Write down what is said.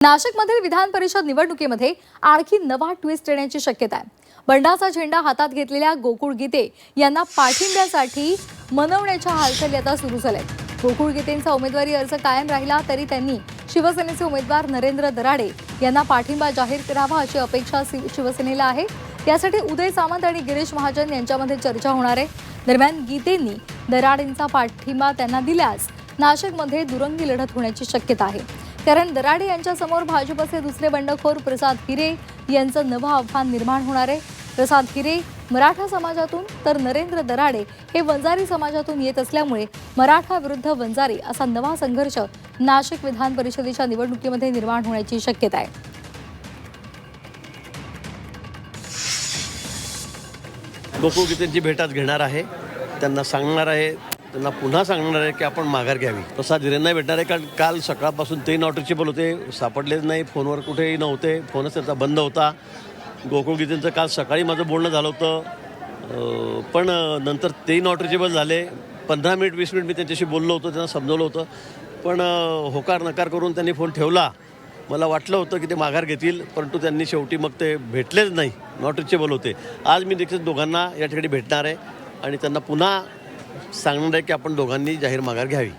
नाशिकमधील विधान परिषद निवडणुकीमध्ये आणखी नवा ट्विस्ट येण्याची शक्यता आहे। बंडाचा झेंडा हातात घेतलेल्या गोकुळ गीते यांना पाठिंब्यासाठी मनवण्याच्या हालचाली आता सुरू झाल्यात। गोकुळ गीतेंचा उमेदवारी अर्ज कायम राहिला तरी त्यांनी शिवसेनेचे उमेदवार नरेंद्र दराडे यांना पाठिंबा जाहीर करावा अशी अपेक्षा शिवसेनेला आहे। त्यासाठी उदय सामंत आणि गिरीश महाजन यांच्यामध्ये चर्चा होणार आहे। दरम्यान गीतेंनी दराडेंचा पाठिंबा त्यांना दिल्यास नाशिकमध्ये दुरंगी लढत होण्याची शक्यता आहे, कारण दराडे यांच्यासमोर भाजपचे दुसरे बंडखोर प्रसाद हिरे यांचं नवं आव्हान निर्माण होणार आहे। प्रसाद हिरे मराठा समाजातून तर नरेंद्र दराडे हे वंजारी समाजातून येत असल्यामुळे मराठा विरुद्ध वंजारी असा नवा संघर्ष नाशिक विधान परिषदेच्या निवडणुकीमध्ये निर्माण होण्याची शक्यता आहे। गोकुळ गीतेंची भेट आज घेणार आहे, त्यांना सांगणार आहे, त्यांना पुन्हा सांगणार आहे की आपण माघार घ्यावी। प्रसाद हिरेंना भेटणार आहे, कारण काल सकाळपासून ते नॉट रिचेबल होते, सापडलेच नाही, फोनवर कुठेही नव्हते, फोनच त्यांचा बंद होता। गोकुळ गीतेंचं काल सकाळी माझं बोलणं झालं होतं, पण नंतर ते नॉट रिचेबल झाले। 15 मिनिट 20 मिनिट मी त्यांच्याशी बोललो होतो, त्यांना समजवलं होतं, पण होकार नकार करून त्यांनी फोन ठेवला। मला वाटलं होतं की ते माघार घेतील, परंतु त्यांनी शेवटी मग ते भेटलेच नाही, नॉट रिचेबल होते। आज मी देखील दोघांना या ठिकाणी भेटणार आहे आणि त्यांना पुन्हा सांगणार आहे की आपण दोघांनी जाहीर माघार घ्यावी।